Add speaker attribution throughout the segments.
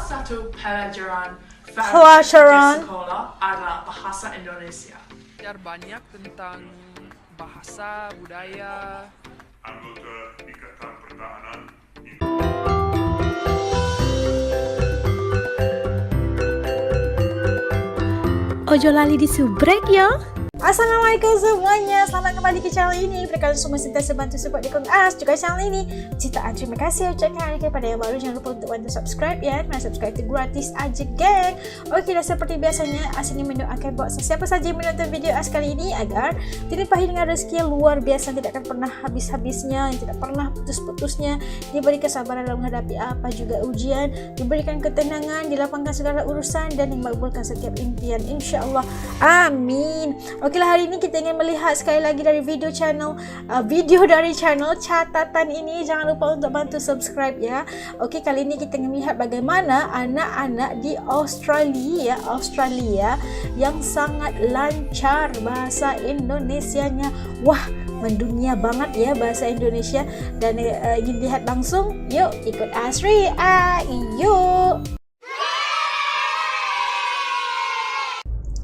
Speaker 1: satu pelajaran
Speaker 2: Pelajaran
Speaker 1: di sekolah adalah bahasa Indonesia.
Speaker 3: Belajar banyak tentang bahasa, budaya.
Speaker 4: Anggota Ikatan Pertahanan
Speaker 2: Ojo lali disubrek ya. Assalamualaikum semuanya, selamat kembali ke channel ini. Berikan semua sentiasa bantu support dukung As juga channel ini. Jutaan terima kasih ucapkan kepada yang baru. Jangan lupa untuk bantu subscribe ya, karena subscribe itu gratis aja geng. Oke, dan seperti biasanya As ingin mendoakan buat siapa saja yang menonton video As kali ini agar dilimpahi dengan rezeki yang luar biasa, tidak akan pernah habis-habisnya, yang tidak pernah putus-putusnya, diberi kesabaran dalam menghadapi apa juga ujian, diberikan ketenangan, dilapangkan segala urusan, dan dimabulkan setiap impian insyaallah. Amin. Oke lah, hari ini kita ingin melihat sekali lagi dari video dari channel catatan ini. Jangan lupa untuk bantu subscribe ya. Oke, kali ini kita ingin melihat bagaimana anak-anak di Australia yang sangat lancar bahasa Indonesianya. Wah, mendunia banget ya bahasa Indonesia. Dan ingin lihat langsung, yuk ikut Asri. Yuk.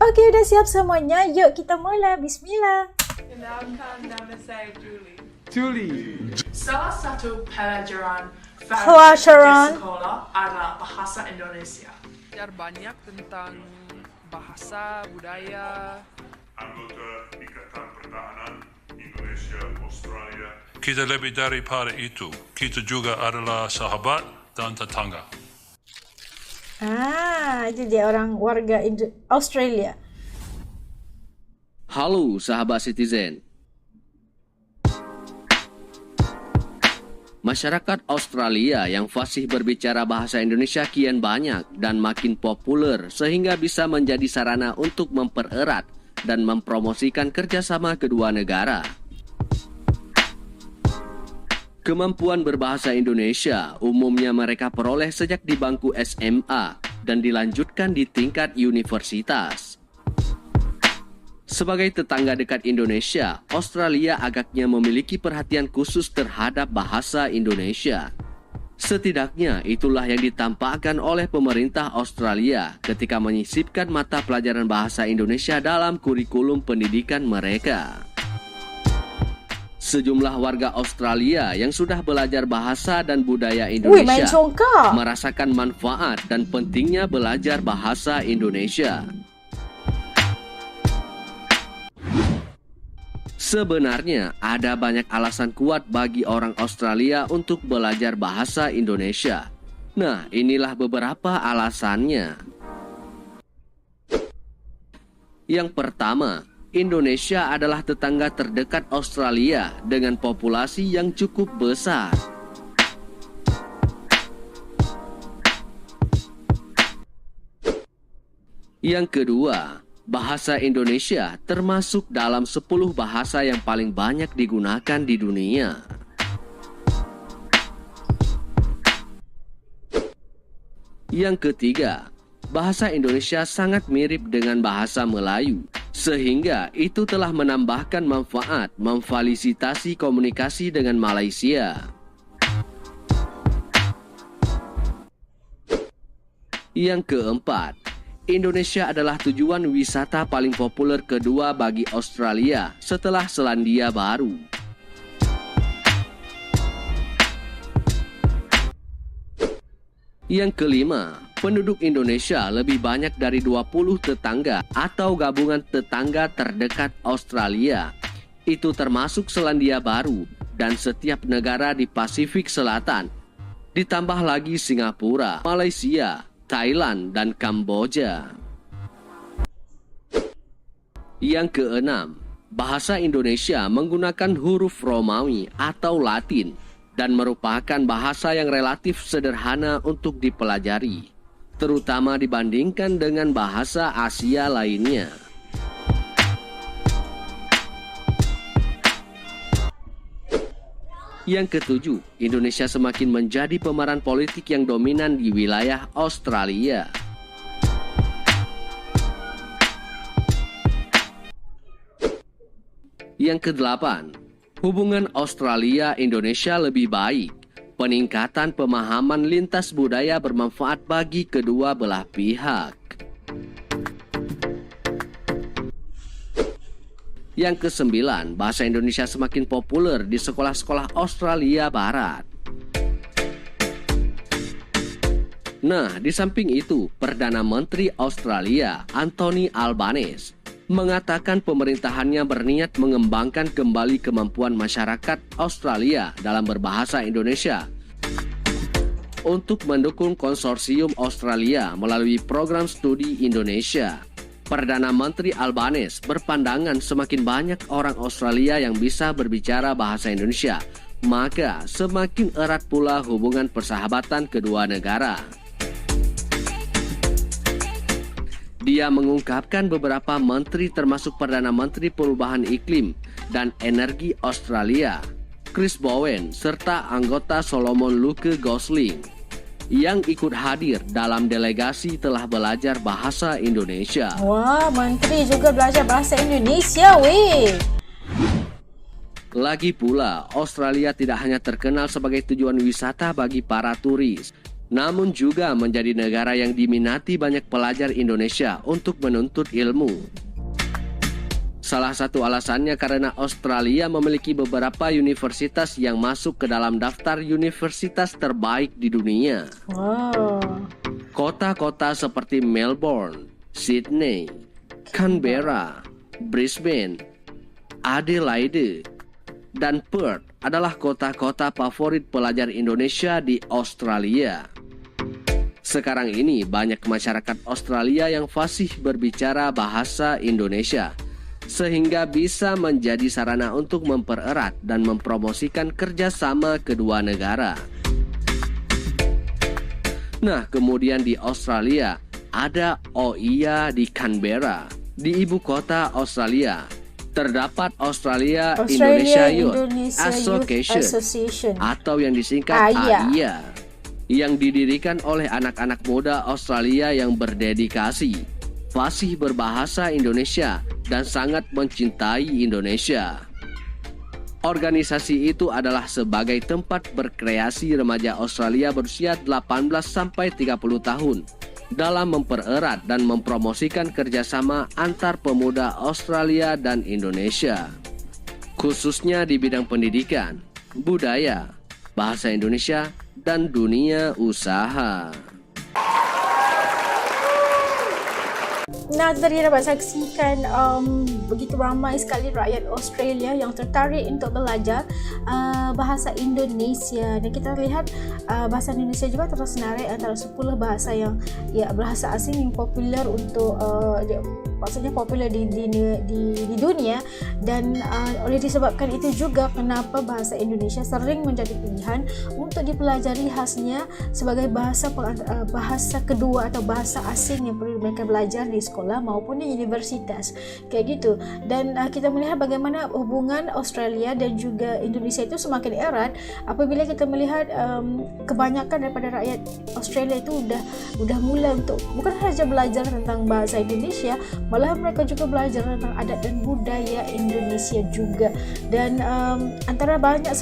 Speaker 2: Oke, udah siap semuanya. Yuk kita mulai. Bismillah.
Speaker 1: Kenalkan nama saya Julie.
Speaker 3: Julie.
Speaker 1: Salah satu pelajaran di sekolah adalah bahasa Indonesia.
Speaker 3: Belajar banyak tentang bahasa, budaya.
Speaker 4: Anggota Ikatan Pertahanan Indonesia Australia.
Speaker 5: Kita lebih daripada itu. Kita juga adalah sahabat dan tetangga.
Speaker 2: Itu dia orang warga Australia.
Speaker 6: Halo sahabat Citizen. Masyarakat Australia yang fasih berbicara bahasa Indonesia kian banyak dan makin populer sehingga bisa menjadi sarana untuk mempererat dan mempromosikan kerjasama kedua negara. Kemampuan berbahasa Indonesia umumnya mereka peroleh sejak di bangku SMA dan dilanjutkan di tingkat universitas. Sebagai tetangga dekat Indonesia, Australia agaknya memiliki perhatian khusus terhadap bahasa Indonesia. Setidaknya itulah yang ditampakkan oleh pemerintah Australia ketika menyisipkan mata pelajaran bahasa Indonesia dalam kurikulum pendidikan mereka. Sejumlah warga Australia yang sudah belajar bahasa dan budaya Indonesia merasakan manfaat dan pentingnya belajar bahasa Indonesia. Sebenarnya ada banyak alasan kuat bagi orang Australia untuk belajar bahasa Indonesia. Nah, inilah beberapa alasannya. Yang pertama, Indonesia adalah tetangga terdekat Australia dengan populasi yang cukup besar. Yang kedua, bahasa Indonesia termasuk dalam 10 bahasa yang paling banyak digunakan di dunia. Yang ketiga, bahasa Indonesia sangat mirip dengan bahasa Melayu, sehingga itu telah menambahkan manfaat memfasilitasi komunikasi dengan Malaysia. Yang keempat, Indonesia adalah tujuan wisata paling populer kedua bagi Australia setelah Selandia Baru. Yang kelima, penduduk Indonesia lebih banyak dari 20 tetangga atau gabungan tetangga terdekat Australia. Itu termasuk Selandia Baru dan setiap negara di Pasifik Selatan. Ditambah lagi Singapura, Malaysia, Thailand, dan Kamboja. Yang keenam, bahasa Indonesia menggunakan huruf Romawi atau Latin dan merupakan bahasa yang relatif sederhana untuk dipelajari, terutama dibandingkan dengan bahasa Asia lainnya. Yang ketujuh, Indonesia semakin menjadi pemeran politik yang dominan di wilayah Australia. Yang kedelapan, hubungan Australia-Indonesia lebih baik Peningkatan pemahaman lintas budaya bermanfaat bagi kedua belah pihak. Yang ke-9, bahasa Indonesia semakin populer di sekolah-sekolah Australia Barat. Nah, di samping itu, Perdana Menteri Australia, Anthony Albanese, mengatakan pemerintahannya berniat mengembangkan kembali kemampuan masyarakat Australia dalam berbahasa Indonesia untuk mendukung konsorsium Australia melalui program studi Indonesia. Perdana Menteri Albanese berpandangan semakin banyak orang Australia yang bisa berbicara bahasa Indonesia, maka semakin erat pula hubungan persahabatan kedua negara. Dia mengungkapkan beberapa menteri termasuk Perdana Menteri Perubahan Iklim dan Energi Australia, Chris Bowen, serta anggota Solomon Luke Gosling yang ikut hadir dalam delegasi telah belajar bahasa Indonesia.
Speaker 2: Wah, menteri juga belajar bahasa Indonesia, weh.
Speaker 6: Lagi pula, Australia tidak hanya terkenal sebagai tujuan wisata bagi para turis, namun juga menjadi negara yang diminati banyak pelajar Indonesia untuk menuntut ilmu. Salah satu alasannya karena Australia memiliki beberapa universitas yang masuk ke dalam daftar universitas terbaik di dunia.
Speaker 2: Wow.
Speaker 6: Kota-kota seperti Melbourne, Sydney, Canberra, Brisbane, Adelaide, dan Perth adalah kota-kota favorit pelajar Indonesia di Australia. Sekarang ini banyak masyarakat Australia yang fasih berbicara bahasa Indonesia, sehingga bisa menjadi sarana untuk mempererat dan mempromosikan kerjasama kedua negara. Nah, kemudian di Australia ada OIA di Canberra, di ibu kota Australia. Terdapat Australia Indonesia Youth Association atau yang disingkat AIA, yang didirikan oleh anak-anak muda Australia yang berdedikasi, fasih berbahasa Indonesia, dan sangat mencintai Indonesia. Organisasi itu adalah sebagai tempat berkreasi remaja Australia berusia 18 sampai 30 tahun dalam mempererat dan mempromosikan kerjasama antar pemuda Australia dan Indonesia, khususnya di bidang pendidikan, budaya, bahasa Indonesia, dan dunia usaha.
Speaker 2: Nah, tadi dapat saksikan begitu ramai sekali rakyat Australia yang tertarik untuk belajar bahasa Indonesia, dan kita lihat bahasa Indonesia juga terus menarik antara 10 bahasa yang bahasa asing yang populer untuk maksudnya populer di dunia, dan oleh disebabkan itu juga kenapa bahasa Indonesia sering menjadi pilihan untuk dipelajari khasnya sebagai bahasa kedua atau bahasa asing yang perlu mereka belajar di sekolah maupun di universitas, kayak gitu. Dan kita melihat bagaimana hubungan Australia dan juga Indonesia itu semakin erat apabila kita melihat kebanyakan daripada rakyat Australia itu udah mula untuk bukan saja belajar tentang bahasa Indonesia, malah mereka juga belajar tentang adat dan budaya Indonesia juga. Dan antara banyak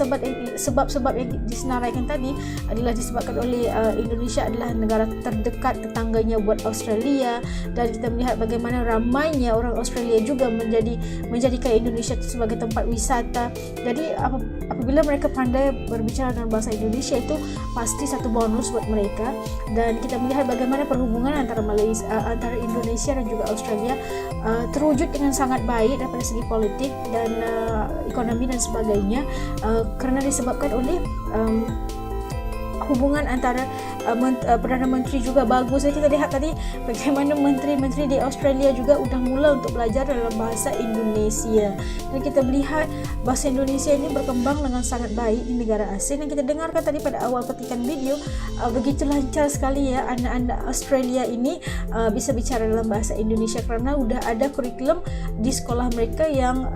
Speaker 2: sebab-sebab yang disenaraikan tadi adalah disebabkan oleh Indonesia adalah negara terdekat tetangganya buat Australia, dan kita melihat bagaimana ramainya orang Australia juga menjadikan Indonesia itu sebagai tempat wisata. Jadi apabila mereka pandai berbicara dalam bahasa Indonesia, itu pasti satu bonus buat mereka. Dan kita melihat bagaimana perhubungan antara Indonesia dan juga Australia terwujud dengan sangat baik daripada segi politik dan ekonomi dan sebagainya, kerana disebabkan oleh hubungan antara Perdana Menteri juga bagus. Jadi kita lihat tadi bagaimana menteri-menteri di Australia juga sudah mula untuk belajar dalam bahasa Indonesia, dan kita melihat bahasa Indonesia ini berkembang dengan sangat baik di negara asing. Dan kita dengarkan tadi pada awal petikan video, begitu lancar sekali ya anak-anak Australia ini bisa bicara dalam bahasa Indonesia kerana sudah ada kurikulum di sekolah mereka yang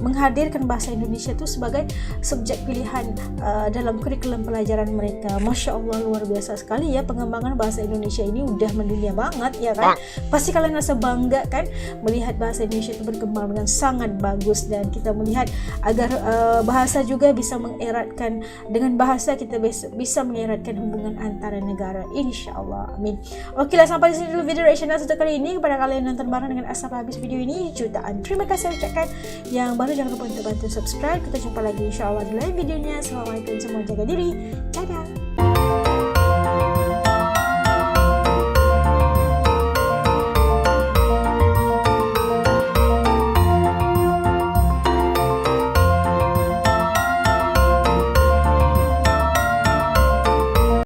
Speaker 2: menghadirkan bahasa Indonesia itu sebagai subjek pilihan dalam kurikulum pelajaran mereka. Masya Allah, luar biasa sekali ya pengembangan bahasa Indonesia ini, udah mendunia banget ya kan. Pasti kalian rasa bangga kan melihat bahasa Indonesia itu berkembang dengan sangat bagus, dan kita melihat agar bahasa juga bisa mengeratkan, dengan bahasa kita bisa mengeratkan hubungan antara negara, insyaAllah, amin. Oke lah, sampai di sini dulu video reaction untuk kali ini. Kepada kalian yang nonton bareng dengan As sampai habis video ini, jutaan terima kasih ucapkan. Yang baru jangan lupa untuk bantu subscribe. Kita jumpa lagi insyaAllah di lain videonya. Assalamualaikum semua, jaga diri, dadah.